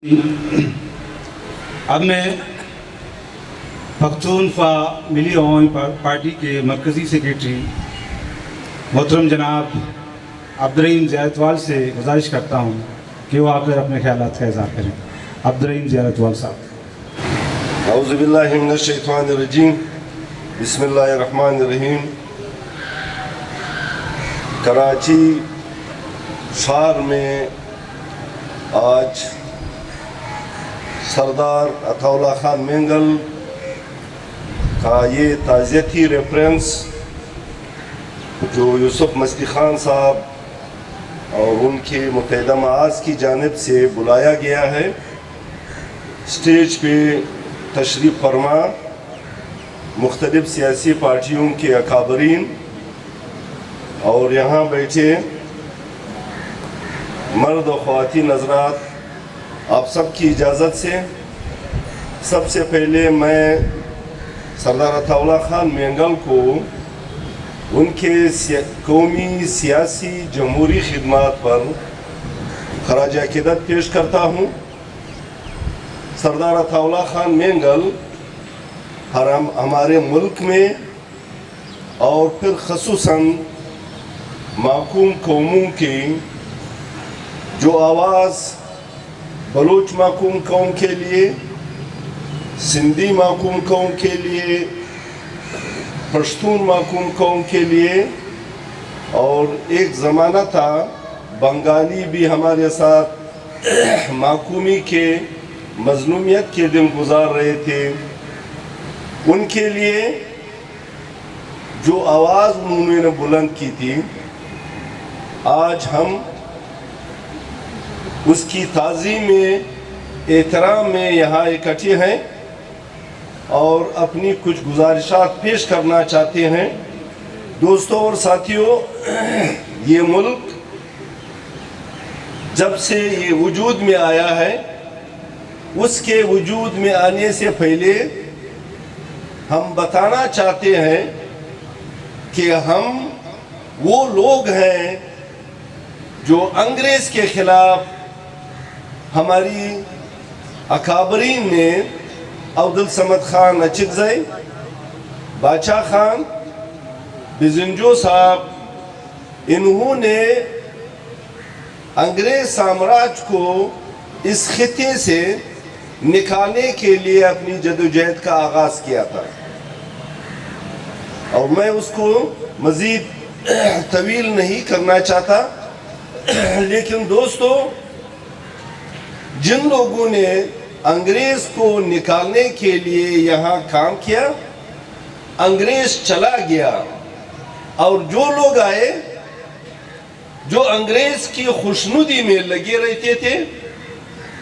اب میں پختونخوا ملی عوامی پارٹی کے مرکزی سیکریٹری محترم جناب عبدالرحیم زیارتوال سے گزارش کرتا ہوں کہ وہ آ کر اپنے خیالات کا اظہار کریں۔ عبدالرحیم زیارتوال صاحب۔ اعوذ باللہ من الشیطان الرجیم، بسم اللہ الرحمن الرحیم۔ کراچی شہر میں آج سردار عطا اللہ خان مینگل کا یہ تعزیتی ریفرنس جو یوسف مستی خان صاحب اور ان کے متحدہ معاذ کی جانب سے بلایا گیا ہے، اسٹیج پہ تشریف فرما مختلف سیاسی پارٹیوں کے اکابرین اور یہاں بیٹھے مرد و خواتین حضرات، آپ سب کی اجازت سے سب سے پہلے میں سردار عطا اللہ خان مینگل کو ان کے قومی سیاسی جمہوری خدمات پر خراج عقیدت پیش کرتا ہوں۔ سردار عطا اللہ خان مینگل ہمارے ملک میں اور پھر خصوصاً محکوم قوموں کی جو آواز بلوچ محکوم قوم کے لیے، سندھی محکوم قوم کے لیے، پشتون محکوم قوم کے لیے، اور ایک زمانہ تھا بنگالی بھی ہمارے ساتھ محکومی کے مظلومیت کے دن گزار رہے تھے، ان کے لیے جو آواز انہوں نے بلند کی تھی، آج ہم اس کی تعظیم میں، احترام میں یہاں اکٹھے ہیں اور اپنی کچھ گزارشات پیش کرنا چاہتے ہیں۔ دوستوں اور ساتھیوں، یہ ملک جب سے یہ وجود میں آیا ہے، اس کے وجود میں آنے سے پہلے ہم بتانا چاہتے ہیں کہ ہم وہ لوگ ہیں جو انگریز کے خلاف ہماری اکابرین نے، عبدالصمد خان اچکزئی، بادشاہ خان بزنجو صاحب، انہوں نے انگریز سامراج کو اس خطے سے نکالنے کے لیے اپنی جدوجہد کا آغاز کیا تھا، اور میں اس کو مزید طویل نہیں کرنا چاہتا، لیکن دوستو، جن لوگوں نے انگریز کو نکالنے کے لیے یہاں کام کیا، انگریز چلا گیا، اور جو لوگ آئے جو انگریز کی خوشنودی میں لگے رہتے تھے،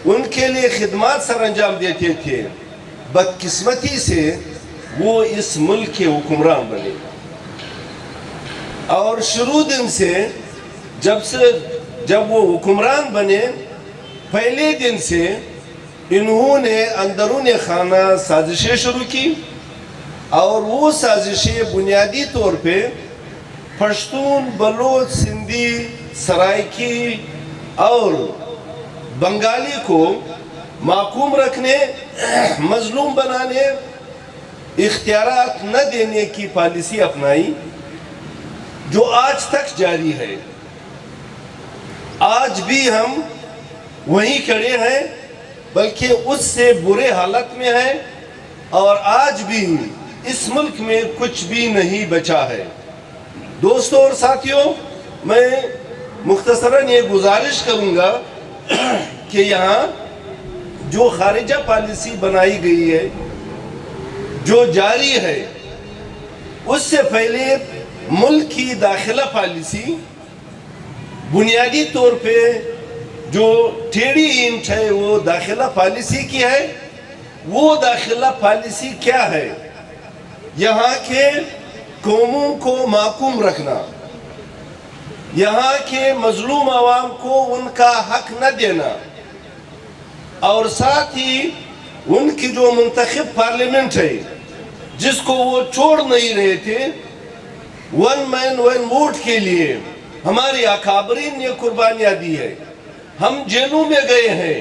ان کے لیے خدمات سر انجام دیتے تھے، بدقسمتی سے وہ اس ملک کے حکمران بنے، اور شروع دن سے جب وہ حکمران بنے، پہلے دن سے انہوں نے اندرون خانہ سازشیں شروع کی، اور وہ سازشیں بنیادی طور پہ پشتون، بلوچ، سندھی، سرائکی اور بنگالی کو محکوم رکھنے، مظلوم بنانے، اختیارات نہ دینے کی پالیسی اپنائی، جو آج تک جاری ہے۔ آج بھی ہم وہیں کھڑے ہیں، بلکہ اس سے برے حالت میں ہیں، اور آج بھی اس ملک میں کچھ بھی نہیں بچا ہے۔ دوستوں اور ساتھیوں، میں مختصراً یہ گزارش کروں گا کہ یہاں جو خارجہ پالیسی بنائی گئی ہے، جو جاری ہے، اس سے پہلے ملک کی داخلہ پالیسی بنیادی طور پہ جو ٹیڑھی اینٹ ہے وہ داخلہ پالیسی کی ہے۔ وہ داخلہ پالیسی کیا ہے؟ یہاں کے قوموں کو محکوم رکھنا، یہاں کے مظلوم عوام کو ان کا حق نہ دینا، اور ساتھ ہی ان کی جو منتخب پارلیمنٹ ہے جس کو وہ چھوڑ نہیں رہے تھے، ون مین ون ووٹ کے لیے ہماری اکابرین نے قربانیاں دی ہے۔ ہم جیلوں میں گئے ہیں،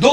2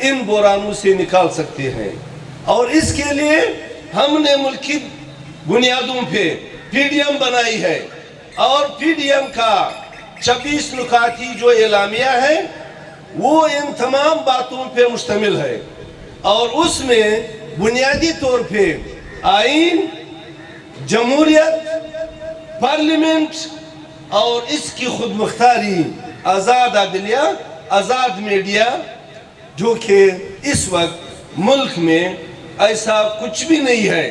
ان بحرانوں سے نکال سکتے ہیں. اور اس کے لیے ہم نے ملکی بنیادوں پہ پی ڈی ایم بنائی ہے اور پی ڈی ایم کا 26 نکاتی جو اعلامیہ ہے وہ ان تمام باتوں پہ مشتمل ہے اور اس میں بنیادی طور پہ آئین، جمہوریت، پارلیمنٹ اور اس کی خود مختاری، آزاد عدلیہ، آزاد میڈیا، جو کہ اس وقت ملک میں ایسا کچھ بھی نہیں ہے.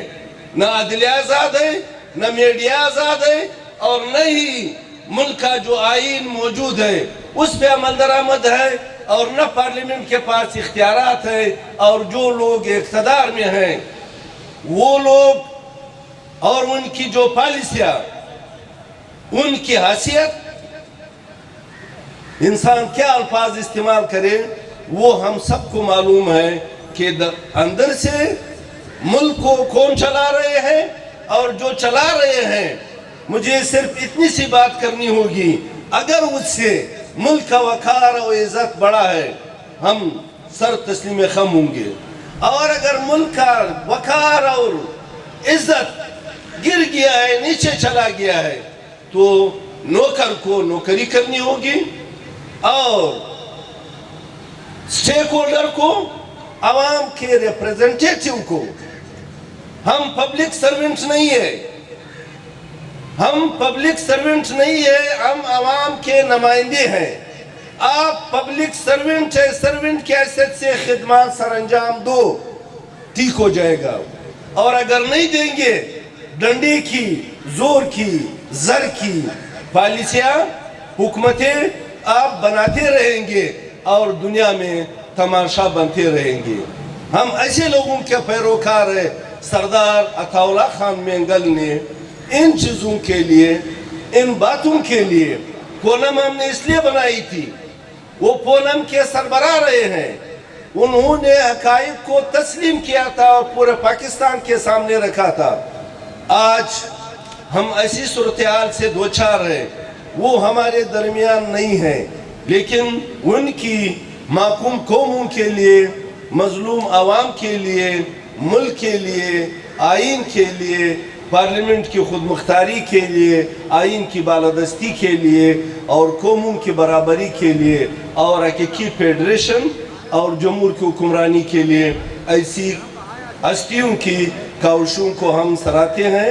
نہ عدلیہ آزاد ہے، نہ میڈیا آزاد ہے اور نہ ہی ملک کا جو آئین موجود ہے اس پہ عمل درآمد ہے اور نہ پارلیمنٹ کے پاس اختیارات ہے. اور جو لوگ اقتدار میں ہیں وہ لوگ اور ان کی جو پالیسیاں، ان کی حیثیت، انسان کیا الفاظ استعمال کرے وہ ہم سب کو معلوم ہے کہ اندر سے ملک کو کون چلا رہے ہیں اور جو چلا رہے ہیں. مجھے صرف اتنی سی بات کرنی ہوگی، اگر اس سے ملک کا وقار اور عزت بڑا ہے ہم سر تسلیم خم ہوں گے، اور اگر ملک کا وقار اور عزت گر گیا ہے، نیچے چلا گیا ہے تو نوکر کو نوکری کرنی ہوگی اور سٹیک ہولڈر کو، عوام کے ریپریزنٹیٹیو کو. ہم پبلک سرونٹ نہیں ہے، ہم پبلک سرونٹ نہیں ہے، ہم عوام کے نمائندے ہیں. آپ پبلک سرونٹ ہے، سرونٹ کی حیثیت سے خدمات سر انجام دو، ٹھیک ہو جائے گا. اور اگر نہیں دیں گے، ڈنڈے کی، زور کی، زر کی پالیسیاں، حکومتیں آپ بناتے رہیں گے اور دنیا میں تماشا بنتے رہیں گے. ہم ایسے لوگوں کے پیروکار ہیں. سردار عطا اللہ خان مینگل نے ان چیزوں کے لیے، ان باتوں کے لیے پونم ہم نے اس لیے بنائی تھی. وہ پونم کے سربراہ رہے ہیں، انہوں نے حقائق کو تسلیم کیا تھا اور پورے پاکستان کے سامنے رکھا تھا. آج ہم ایسی صورتحال سے دوچار ہیں، وہ ہمارے درمیان نہیں ہیں، لیکن ان کی محکوم قوموں کے لیے، مظلوم عوام کے لیے، ملک کے لیے، آئین کے لیے، پارلیمنٹ کی خود مختاری کے لیے، آئین کی بالادستی کے لیے اور قوموں کی برابری کے لیے اور حقیقی فیڈریشن اور جمہور کی حکمرانی کے لیے ایسی ہستیوں کی کاوشوں کو ہم سراہتے ہیں.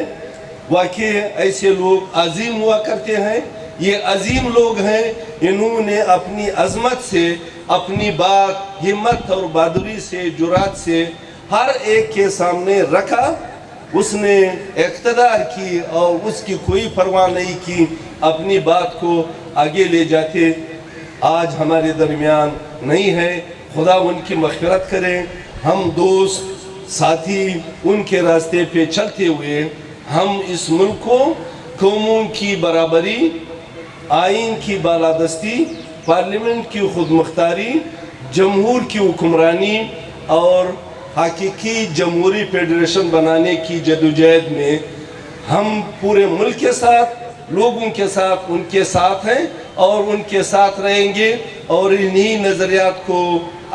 واقعی ایسے لوگ عظیم ہوا کرتے ہیں. یہ عظیم لوگ ہیں، انہوں نے اپنی عظمت سے، اپنی بات ہمت اور بہادری سے، جرات سے ہر ایک کے سامنے رکھا. اس نے اقتدار کی اور اس کی کوئی پرواہ نہیں کی، اپنی بات کو آگے لے جاتے. آج ہمارے درمیان نہیں ہے، خدا ان کی مغفرت کرے. ہم دوست ساتھی ان کے راستے پہ چلتے ہوئے ہم اس ملک کو قوموں کی برابری، آئین کی بالادستی، پارلیمنٹ کی خود مختاری، جمہور کی حکمرانی اور حقیقی جمہوری فیڈریشن بنانے کی جدوجہد میں ہم پورے ملک کے ساتھ، لوگوں کے ساتھ، ان کے ساتھ ہیں اور ان کے ساتھ رہیں گے اور انہی نظریات کو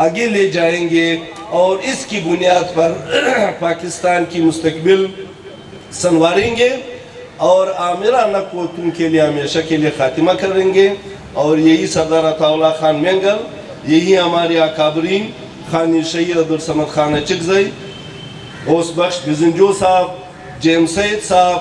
آگے لے جائیں گے اور اس کی بنیاد پر پاکستان کی مستقبل سنواریں گے اور آمرانہ قوتوں کے لیے ہمیشہ کے لیے خاتمہ کریں گے. اور یہی سردار عطا اللہ خان مینگل، یہی ہمارے اکابرین خانی شہید عبدالصمد خان اچکزئی، اوس بخش بزنجو صاحب، جیمز سید صاحب،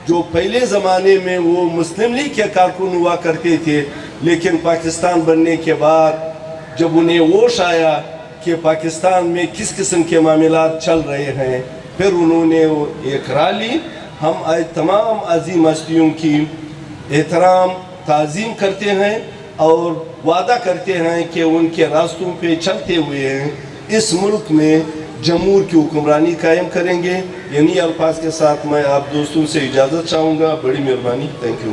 جو پہلے زمانے میں وہ مسلم لیگ کے کارکن ہوا کرتے تھے، لیکن پاکستان بننے کے بعد جب انہیں ہوش آیا کہ پاکستان میں کس قسم کے معاملات چل رہے ہیں، پھر انہوں نے ایک رائے لی. ہم تمام عظیم ہستیوں کی احترام تعظیم کرتے ہیں اور وعدہ کرتے ہیں کہ ان کے راستوں پہ چلتے ہوئے اس ملک میں جمہور کی حکمرانی قائم کریں گے. یعنی الفاظ کے ساتھ میں آپ دوستوں سے اجازت چاہوں گا. بڑی مہربانی. Thank you.